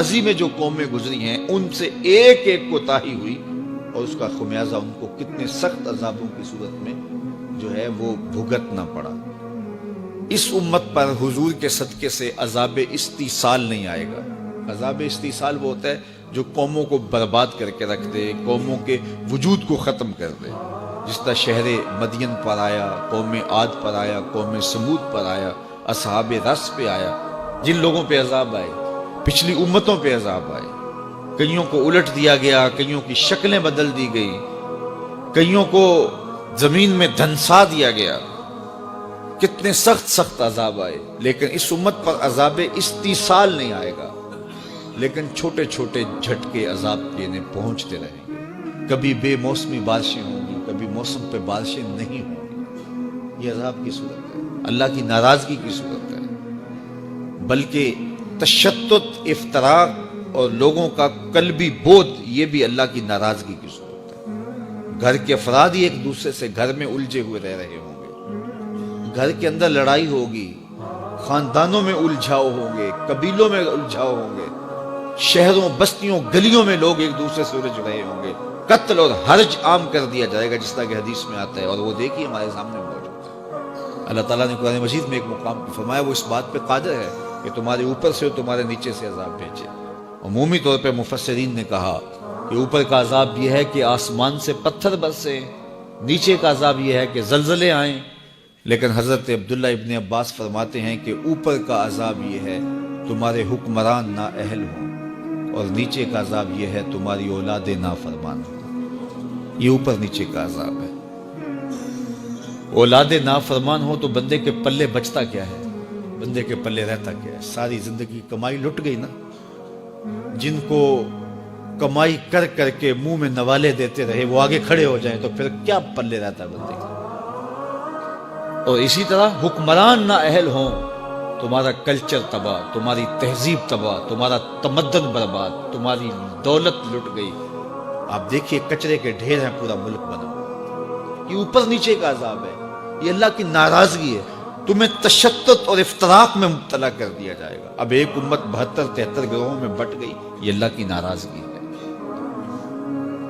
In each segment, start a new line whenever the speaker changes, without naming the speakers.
ماضی میں جو قومیں گزری ہیں ان سے ایک ایک کوتاہی ہوئی اور اس کا خمیازہ ان کو کتنے سخت عذابوں کی صورت میں جو ہے وہ بھگتنا پڑا۔ اس امت پر حضور کے صدقے سے عذاب استیصال نہیں آئے گا۔ عذاب استیصال وہ ہوتا ہے جو قوموں کو برباد کر کے رکھ دے، قوموں کے وجود کو ختم کر دے، جس طرح شہر مدین پر آیا، قوم عاد پر آیا، قوم سمود پر آیا، اصحاب رس پہ آیا، جن لوگوں پہ عذاب آئے، پچھلی امتوں پہ عذاب آئے، کئیوں کو الٹ دیا گیا، کئیوں کی شکلیں بدل دی گئی، کئیوں کو زمین میں دھنسا دیا گیا، کتنے سخت سخت عذاب آئے، لیکن اس امت پر عذاب استیصال نہیں آئے گا، لیکن چھوٹے چھوٹے جھٹکے عذاب کے انہیں پہنچتے رہیں گے۔ کبھی بے موسمی بارشیں ہوں گی، کبھی موسم پہ بارشیں نہیں ہوں گی۔ یہ عذاب کی صورت ہے، اللہ کی ناراضگی کی صورت ہے، بلکہ تشدد، افتراق اور لوگوں کا قلبی بودھ یہ بھی اللہ کی ناراضگی کی صورت ہے۔ گھر کے افراد ہی ایک دوسرے سے گھر میں الجھے ہوئے رہ رہے ہوں گے، گھر کے اندر لڑائی ہوگی، خاندانوں میں الجھاؤ ہوں گے، قبیلوں میں الجھاؤ ہوں گے، شہروں، بستیوں، گلیوں میں لوگ ایک دوسرے سے الجھ رہے ہوں گے، قتل اور حرج عام کر دیا جائے گا، جس طرح کہ حدیث میں آتا ہے، اور وہ دیکھیے ہمارے سامنے موجود ہے۔ اللہ تعالیٰ نے قرآن مجید میں ایک مقام پہ فرمایا وہ اس بات پہ قادر ہے کہ تمہارے اوپر سے اور تمہارے نیچے سے عذاب بھیجے۔ عمومی طور پہ مفسرین نے کہا کہ اوپر کا عذاب یہ ہے کہ آسمان سے پتھر برسے، نیچے کا عذاب یہ ہے کہ زلزلے آئیں، لیکن حضرت عبداللہ ابن عباس فرماتے ہیں کہ اوپر کا عذاب یہ ہے تمہارے حکمران نااہل ہوں، اور نیچے کا عذاب یہ ہے تمہاری اولاد نافرمان ہوں۔ یہ اوپر نیچے کا عذاب ہے۔ اولاد نافرمان ہو تو بندے کے پلے بچتا کیا ہے، بندے کے پلے رہتا کیا ہے؟ ساری زندگی کمائی لٹ گئی نا۔ جن کو کمائی کر کر کے منہ میں نوالے دیتے رہے وہ آگے کھڑے ہو جائیں تو پھر کیا پلے رہتا ہے بندے کا؟ اور اسی طرح حکمران نااہل ہوں، تمہارا کلچر تباہ، تمہاری تہذیب تباہ، تمہارا تمدن برباد، تمہاری دولت لٹ گئی۔ آپ دیکھیے کچرے کے ڈھیر ہیں، پورا ملک بنا ہوا۔ یہ اوپر نیچے کا عذاب ہے، یہ اللہ کی ناراضگی ہے۔ تمہیں تشدد اور افتراق میں مبتلا کر دیا جائے گا۔ اب ایک امت 72-73 گروہوں میں بٹ گئی، یہ اللہ کی ناراضگی ہے۔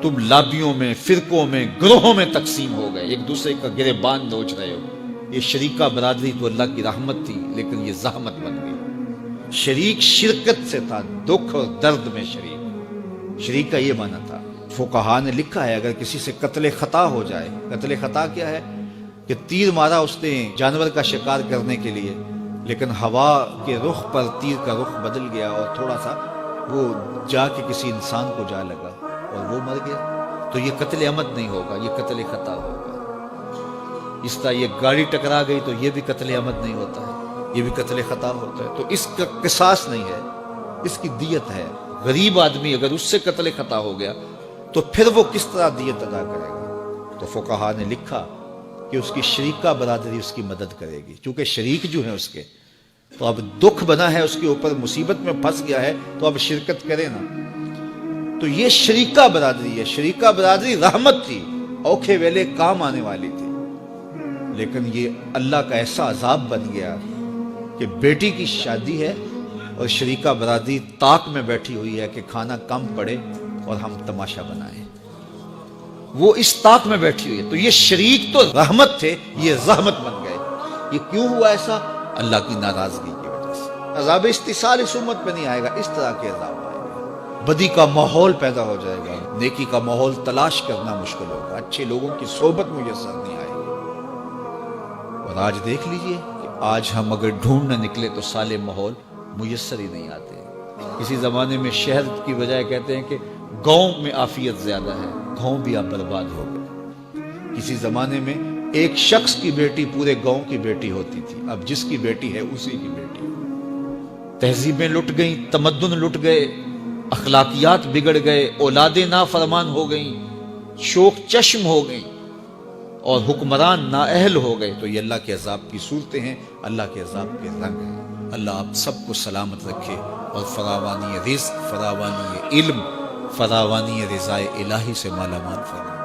تم لابیوں میں، فرقوں میں، گروہوں میں تقسیم ہو گئے، ایک دوسرے کا گریبان نوچ رہے ہو۔ یہ شریکہ برادری تو اللہ کی رحمت تھی، لیکن یہ زحمت بن گئی۔ شریک شرکت سے تھا، دکھ اور درد میں شریک، شریک کا یہ معنی تھا۔ فقہاء نے لکھا ہے اگر کسی سے قتل خطا ہو جائے، قتل خطا کیا ہے کہ تیر مارا اس نے جانور کا شکار کرنے کے لیے، لیکن ہوا کے رخ پر تیر کا رخ بدل گیا اور تھوڑا سا وہ جا کے کسی انسان کو جا لگا اور وہ مر گیا، تو یہ قتل عمد نہیں ہوگا، یہ قتل خطا ہوگا۔ اس طرح یہ گاڑی ٹکرا گئی تو یہ بھی قتل عمد نہیں ہوتا ہے، یہ بھی قتل خطا ہوتا ہے۔ تو اس کا قصاص نہیں ہے، اس کی دیت ہے۔ غریب آدمی اگر اس سے قتل خطا ہو گیا تو پھر وہ کس طرح دیت ادا کرے گا؟ تو فقہاء نے لکھا کہ اس کی شریکہ برادری اس کی مدد کرے گی، کیونکہ شریک جو ہیں اس کے، تو اب دکھ بنا ہے اس کے اوپر، مصیبت میں پھنس گیا ہے تو اب شرکت کرے نا۔ تو یہ شریکہ برادری ہے۔ شریکہ برادری رحمت تھی، اوکھے ویلے کام آنے والی تھی، لیکن یہ اللہ کا ایسا عذاب بن گیا کہ بیٹی کی شادی ہے اور شریکہ برادری طاق میں بیٹھی ہوئی ہے کہ کھانا کم پڑے اور ہم تماشا بنائیں۔ وہ اس طاق میں بیٹھی ہوئی ہے، تو یہ شریک تو رحمت تھے، یہ رحمت بن گئے۔ یہ کیوں ہوا ایسا؟ اللہ کی ناراضگی کی وجہ سے۔ عذاب استیصال اس امت پہ نہیں آئے گا، اس طرح کے عذاب آئے گا۔ بدی کا ماحول پیدا ہو جائے گا، نیکی کا ماحول تلاش کرنا مشکل ہوگا، اچھے لوگوں کی صحبت میسر نہیں آئے گی۔ اور آج دیکھ لیجئے کہ آج ہم اگر ڈھونڈنے نکلے تو سالے ماحول میسر ہی نہیں آتے۔ کسی زمانے میں شہر کی بجائے کہتے ہیں کہ گاؤں میں عافیت زیادہ ہے، گاؤں بھی اب برباد ہو گئے۔ کسی زمانے میں ایک شخص کی بیٹی پورے گاؤں کی بیٹی ہوتی تھی، اب جس کی بیٹی ہے اسی کی بیٹی۔ تہذیبیں لٹ گئیں، تمدن لٹ گئے، اخلاقیات بگڑ گئے، اولادیں نافرمان ہو گئیں، شوق چشم ہو گئیں، اور حکمران نااہل ہو گئے۔ تو یہ اللہ کے عذاب کی صورتیں ہیں، اللہ کے عذاب کے رنگ ہیں۔ اللہ آپ سب کو سلامت رکھے اور فراوانی رزق، فراوانی علم، فراوانی رضائے الہی سے مالا مال فرمائے۔